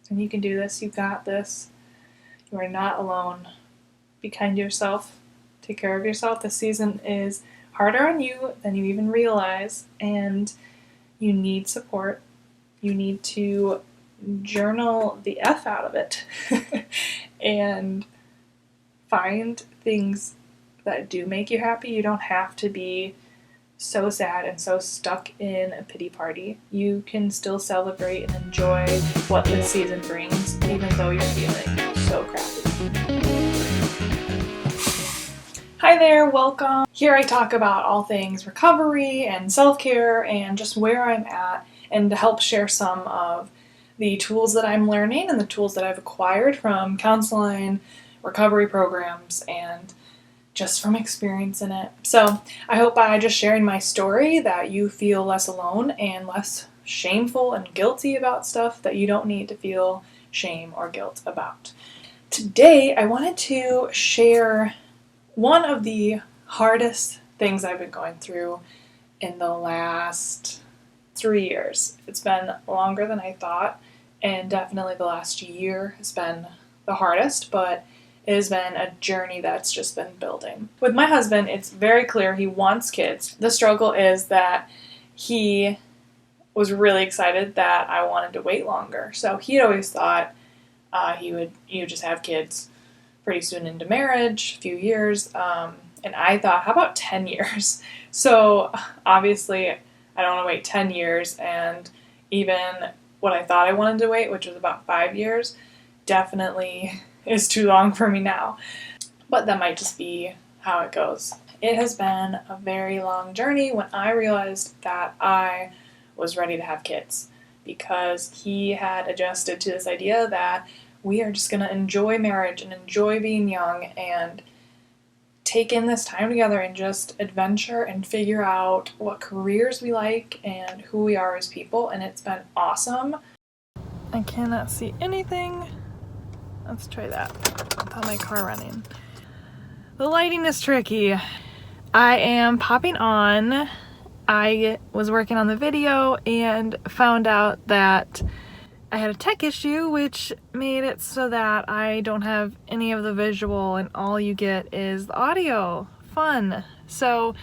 And you can do this. You got this. You are not alone. Be kind to yourself. Take care of yourself. This season is harder on you than you even realize, and you need support. You need to journal the F out of it and find things that do make you happy. You don't have to be so sad and so stuck in a pity party. You can still celebrate and enjoy what this season brings, even though you're feeling so crappy. Hi there, welcome. Here I talk about all things recovery and self-care and just where I'm at, and to help share some of the tools that I'm learning and the tools that I've acquired from counseling, recovery programs, and just from experience in it. So I hope by just sharing my story that you feel less alone and less shameful and guilty about stuff that you don't need to feel shame or guilt about. Today I wanted to share one of the hardest things I've been going through in the last 3 years. It's been longer than I thought, and definitely the last year has been the hardest, but it has been a journey that's just been building. With my husband, it's very clear he wants kids. The struggle is that he was really excited that I wanted to wait longer. So he'd always thought he would just have kids pretty soon into marriage, a few years, and I thought, how about 10 years? So obviously I don't want to wait 10 years, and even what I thought I wanted to wait, which was about 5 years, definitely is too long for me now. But that might just be how it goes. It has been a very long journey when I realized that I was ready to have kids, because he had adjusted to this idea that we are just going to enjoy marriage and enjoy being young and take in this time together and just adventure and figure out what careers we like and who we are as people, and it's been awesome. I cannot see anything. Let's try that without my car running. The lighting is tricky. I am popping on. I was working on the video and found out that I had a tech issue, which made it so that I don't have any of the visual and all you get is the audio. Fun. So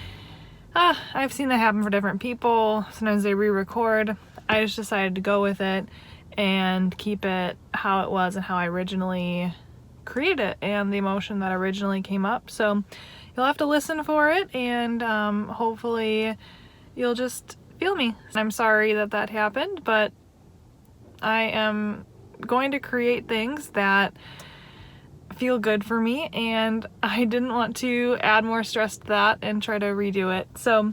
I've seen that happen for different people. Sometimes they re-record. I just decided to go with it and keep it how it was and how I originally created it and the emotion that originally came up. So you'll have to listen for it, and hopefully you'll just feel me. I'm sorry that that happened, but I am going to create things that feel good for me, and I didn't want to add more stress to that and try to redo it. So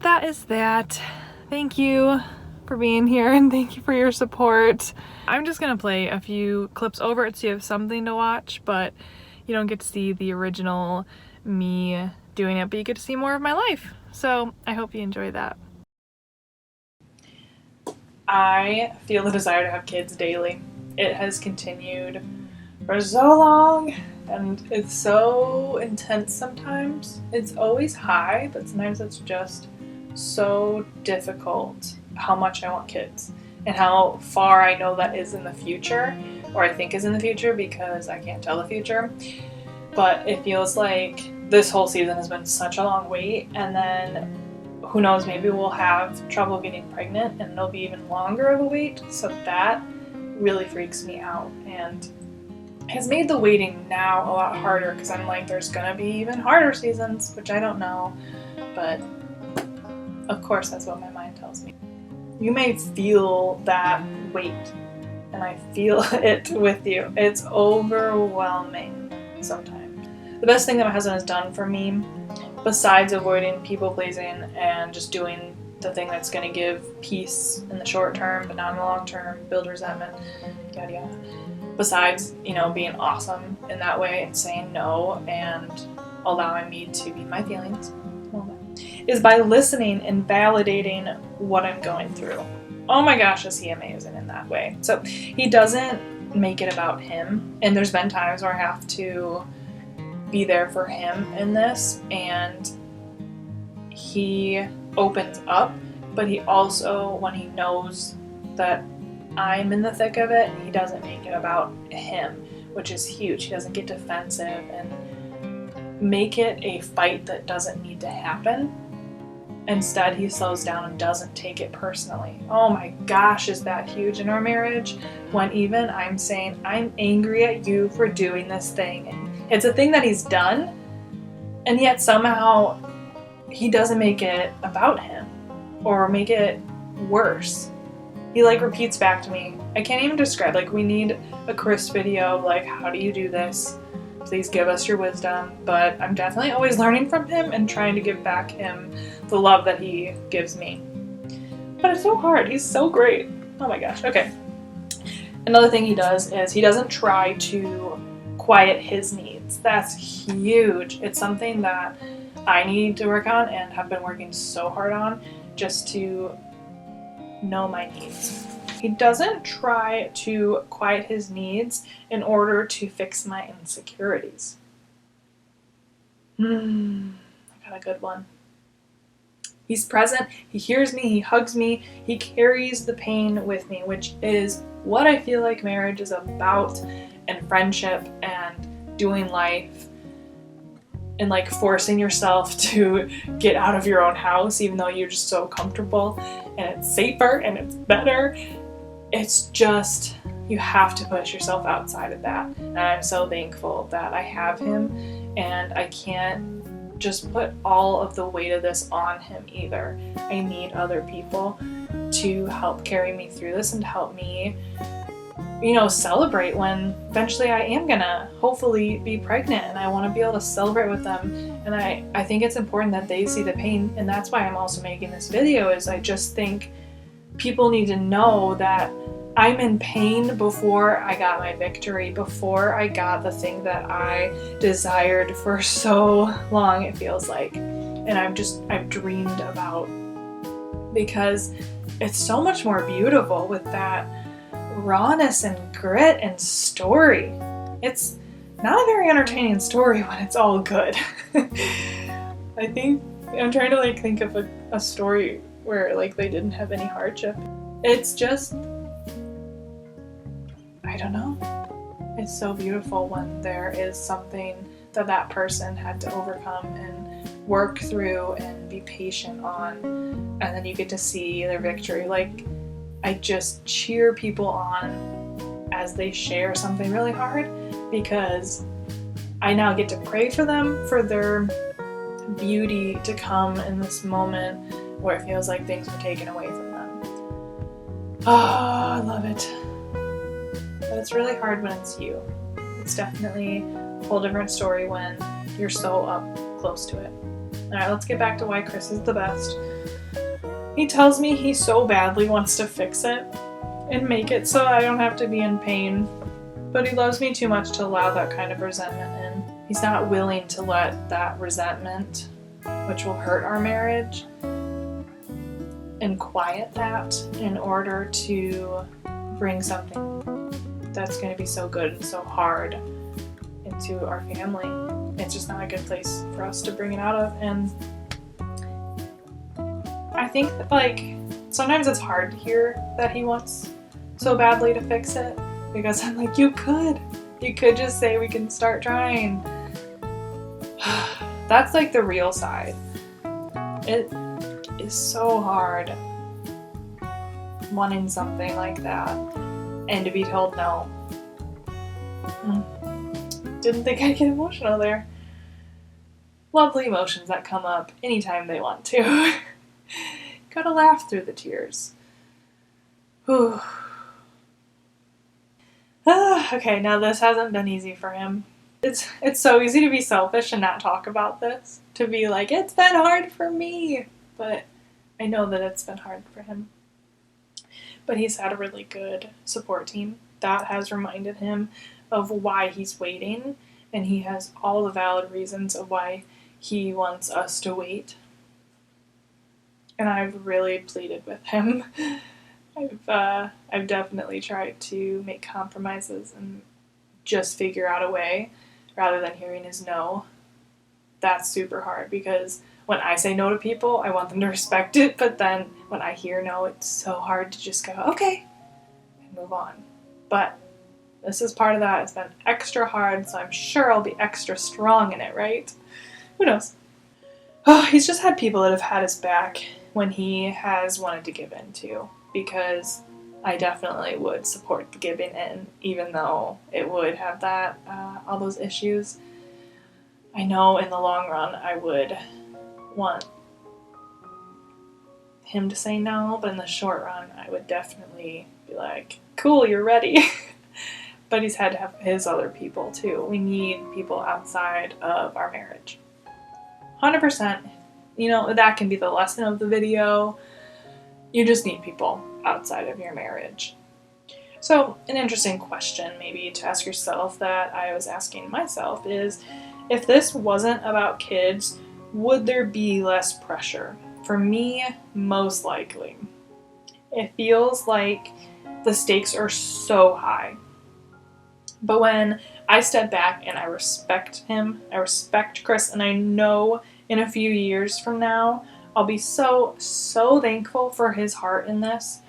that is that. Thank you for being here, and thank you for your support. I'm just gonna play a few clips over it so you have something to watch, but you don't get to see the original me doing it, but you get to see more of my life. So I hope you enjoy that. I feel the desire to have kids daily. It has continued for so long, and it's so intense sometimes. It's always high, but sometimes it's just so difficult how much I want kids and how far I know that is in the future, or I think is in the future, because I can't tell the future. But it feels like this whole season has been such a long wait, and then who knows, maybe we'll have trouble getting pregnant and it'll be even longer of a wait. So that really freaks me out and has made the waiting now a lot harder, because I'm like, there's gonna be even harder seasons, which I don't know, but of course that's what my mind tells me. You may feel that weight, and I feel it with you. It's overwhelming sometimes. The best thing that my husband has done for me, besides avoiding people pleasing and just doing the thing that's going to give peace in the short term but not in the long term, build resentment, yada yada, besides, being awesome in that way and saying no and allowing me to be my feelings, is by listening and validating what I'm going through. Oh my gosh, is he amazing in that way. So he doesn't make it about him, and there's been times where I have to be there for him in this, and he opens up, but he also, when he knows that I'm in the thick of it, he doesn't make it about him, which is huge. He doesn't get defensive and make it a fight that doesn't need to happen. Instead, he slows down and doesn't take it personally. Oh my gosh, is that huge in our marriage? When even I'm saying, I'm angry at you for doing this thing. And it's a thing that he's done, and yet somehow he doesn't make it about him or make it worse. He repeats back to me. I can't even describe, we need a Chris video of how do you do this? Please give us your wisdom. But I'm definitely always learning from him and trying to give back him the love that he gives me. But it's so hard. He's so great. Oh my gosh. Okay. Another thing he does is he doesn't try to quiet his needs. That's huge. It's something that I need to work on and have been working so hard on, just to know my needs. He doesn't try to quiet his needs in order to fix my insecurities. I got a good one. He's present, he hears me, he hugs me, he carries the pain with me, which is what I feel like marriage is about, and friendship, and doing life, and forcing yourself to get out of your own house even though you're just so comfortable and it's safer and it's better. It's just, you have to push yourself outside of that. And I'm so thankful that I have him, and I can't just put all of the weight of this on him either. I need other people to help carry me through this and to help me, celebrate when eventually I am gonna hopefully be pregnant, and I want to be able to celebrate with them. And I think it's important that they see the pain, and that's why I'm also making this video, is I just think people need to know that I'm in pain before I got my victory, before I got the thing that I desired for so long, it feels like. And I've dreamed about, because it's so much more beautiful with that rawness and grit and story. It's not a very entertaining story when it's all good. I think I'm trying to think of a story where they didn't have any hardship. It's just, I don't know. It's so beautiful when there is something that person had to overcome and work through and be patient on, and then you get to see their victory. I just cheer people on as they share something really hard, because I now get to pray for them, for their beauty to come in this moment where it feels like things were taken away from them. Oh, I love it. But it's really hard when it's you. It's definitely a whole different story when you're so up close to it. Alright, let's get back to why Chris is the best. He tells me he so badly wants to fix it and make it so I don't have to be in pain, but he loves me too much to allow that kind of resentment in. He's not willing to let that resentment, which will hurt our marriage, and quiet that in order to bring something that's going to be so good and so hard into our family. It's just not a good place for us to bring it out of. And I think that sometimes it's hard to hear that he wants so badly to fix it, because I'm you could just say we can start trying. That's the real side. It is so hard wanting something like that and to be told no. Didn't think I'd get emotional there. Lovely emotions that come up anytime they want to. Gotta laugh through the tears. Whew. Okay, now this hasn't been easy for him. It's so easy to be selfish and not talk about this. To be it's been hard for me. But I know that it's been hard for him. But he's had a really good support team that has reminded him of why he's waiting. And he has all the valid reasons of why he wants us to wait. And I've really pleaded with him. I've definitely tried to make compromises and just figure out a way rather than hearing his no. That's super hard, because when I say no to people, I want them to respect it, but then when I hear no, it's so hard to just go, okay, and move on. But this is part of that. It's been extra hard, so I'm sure I'll be extra strong in it, right? Who knows? Oh, he's just had people that have had his back when he has wanted to give in too, because I definitely would support the giving in, even though it would have that, all those issues. I know in the long run I would want him to say no, but in the short run I would definitely be like, cool, you're ready. But he's had to have his other people too. We need people outside of our marriage. 100%. You know, that can be the lesson of the video. You just need people outside of your marriage. So, an interesting question maybe to ask yourself that I was asking myself is, if this wasn't about kids, would there be less pressure? For me, most likely. It feels like the stakes are so high. But when I step back and I respect him, I respect Chris, and I know in a few years from now, I'll be so thankful for his heart in this,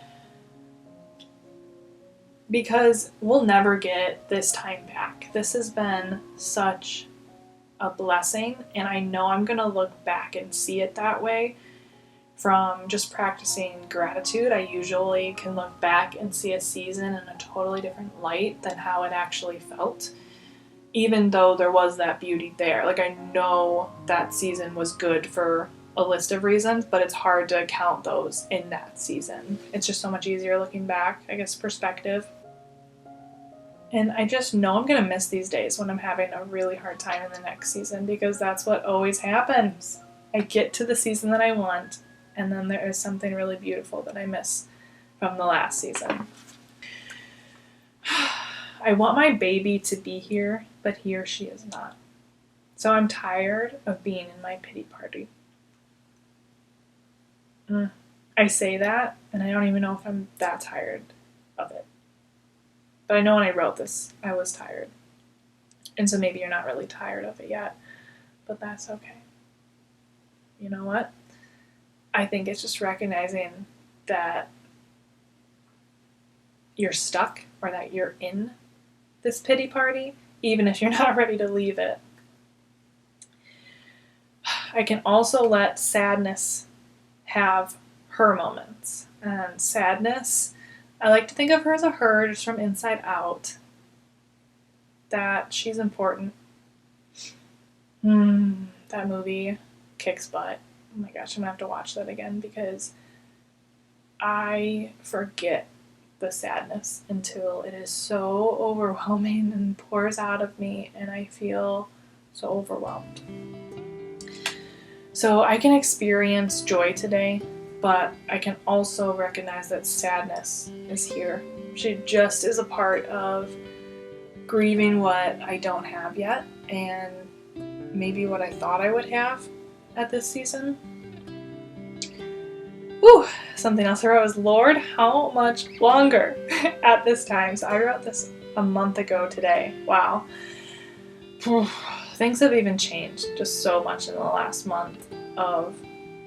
because we'll never get this time back. This has been such a blessing, and I know I'm going to look back and see it that way. From just practicing gratitude, I usually can look back and see a season in a totally different light than how it actually felt, even though there was that beauty there. Like, I know that season was good for a list of reasons, but it's hard to count those in that season. It's just so much easier looking back, I guess, perspective. And I just know I'm going to miss these days when I'm having a really hard time in the next season, because that's what always happens. I get to the season that I want, and then there is something really beautiful that I miss from the last season. I want my baby to be here, but he or she is not. So I'm tired of being in my pity party. I say that, and I don't even know if I'm that tired of it. But I know when I wrote this, I was tired. And so maybe you're not really tired of it yet, but that's okay. You know what? I think it's just recognizing that you're stuck, or that you're in this pity party, even if you're not ready to leave it. I can also let sadness have her moments. And sadness, I like to think of her as a her, just from inside out. That she's important. That movie kicks butt. Oh my gosh, I'm gonna have to watch that again, because I forget the sadness until it is so overwhelming and pours out of me, and I feel so overwhelmed. So I can experience joy today, but I can also recognize that sadness is here. She just is a part of grieving what I don't have yet, and maybe what I thought I would have at this season. Whew, something else I wrote was, Lord, how much longer at this time? So I wrote this a month ago today. Wow. Things have even changed just so much in the last month, of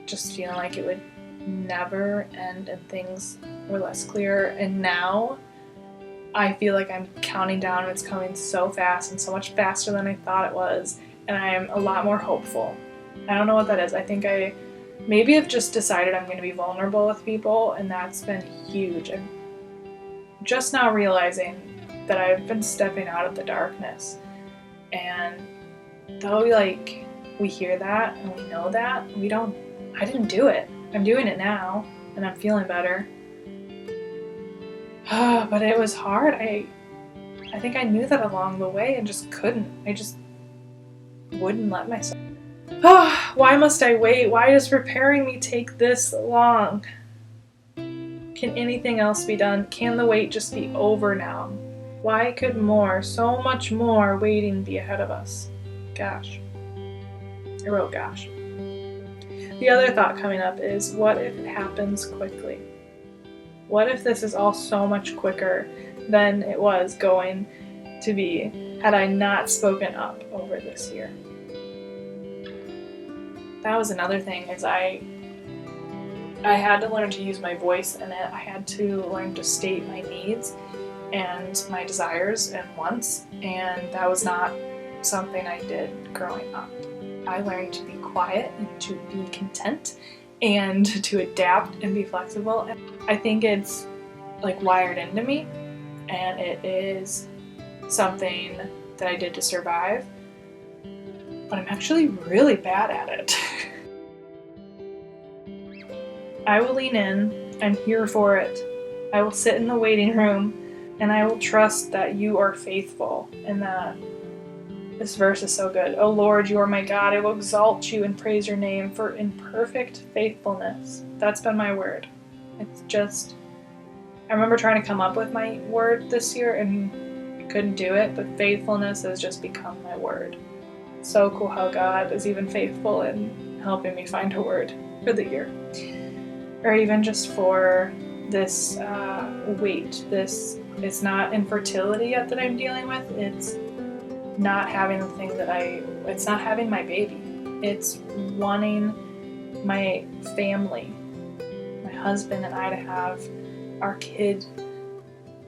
just feeling like it would never end and things were less clear. And now I feel like I'm counting down, and it's coming so fast and so much faster than I thought it was. And I'm a lot more hopeful. I don't know what that is. I think I maybe have just decided I'm going to be vulnerable with people, and that's been huge. I'm just now realizing that I've been stepping out of the darkness. And though we hear that and we know that, I didn't do it. I'm doing it now, and I'm feeling better. But it was hard. I think I knew that along the way and just couldn't. I just wouldn't let myself. Why must I wait? Why does preparing me take this long? Can anything else be done? Can the wait just be over now? Why could more, so much more waiting be ahead of us? Gosh. I wrote gosh. The other thought coming up is, what if it happens quickly? What if this is all so much quicker than it was going to be had I not spoken up over this year? That was another thing, is I I had to learn to use my voice in it. I had to learn to state my needs and my desires and wants, and that was not something I did growing up. I learned to be quiet and to be content and to adapt and be flexible. I think it's like wired into me, and it is something that I did to survive, but I'm actually really bad at it. I will lean in. I'm here for it. I will sit in the waiting room, and I will trust that you are faithful, and that this verse is so good. O Lord, you are my God. I will exalt you and praise your name for in perfect faithfulness. That's been my word. It's just, I remember trying to come up with my word this year and I couldn't do it, but faithfulness has just become my word. So cool how God is even faithful in helping me find a word for the year. Or even just for this weight. It's not infertility yet that I'm dealing with. It's not having the thing it's not having my baby. It's wanting my family, my husband and I, to have our kid,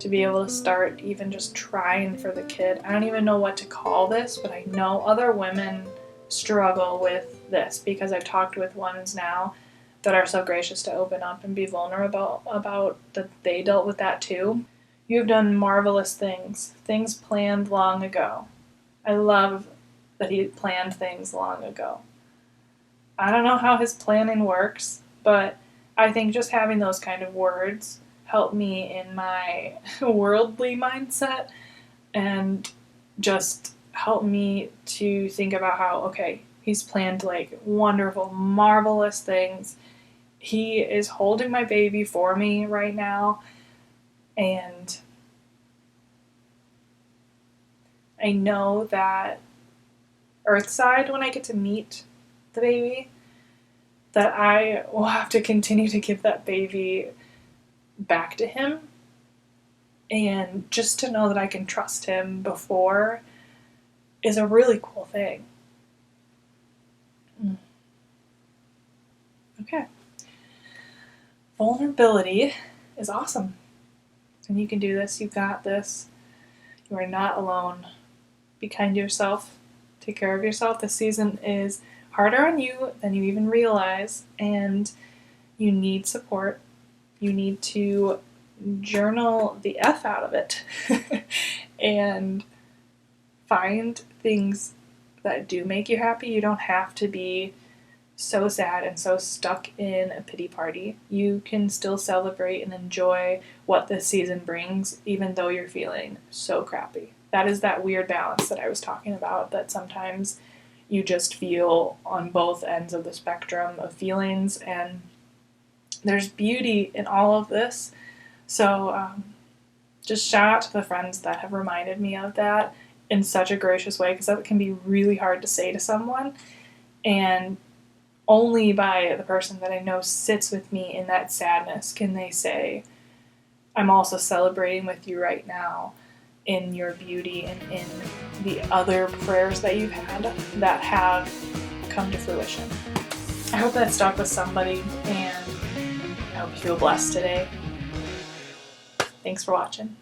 to be able to start even just trying for the kid. I don't even know what to call this, but I know other women struggle with this because I've talked with ones now that are so gracious to open up and be vulnerable about that they dealt with that too. You've done marvelous things planned long ago. I love that he planned things long ago. I don't know how his planning works, but I think just having those kind of words help me in my worldly mindset and just help me to think about how, okay, he's planned like wonderful, marvelous things. He is holding my baby for me right now, and I know that Earthside, when I get to meet the baby, that I will have to continue to give that baby back to him, and just to know that I can trust him before is a really cool thing. Okay. Vulnerability is awesome. And you can do this. You got this. You are not alone. Be kind to yourself. Take care of yourself. This season is harder on you than you even realize, and you need support. You need to journal the F out of it and find things that do make you happy. You don't have to be so sad and so stuck in a pity party. You can still celebrate and enjoy what this season brings, even though you're feeling so crappy. That is that weird balance that I was talking about, that sometimes you just feel on both ends of the spectrum of feelings, and there's beauty in all of this. So just shout out to the friends that have reminded me of that in such a gracious way, because that can be really hard to say to someone, and only by the person that I know sits with me in that sadness can they say, I'm also celebrating with you right now in your beauty and in the other prayers that you've had that have come to fruition. I hope that stuck with somebody, and I hope you feel blessed today. Thanks for watching.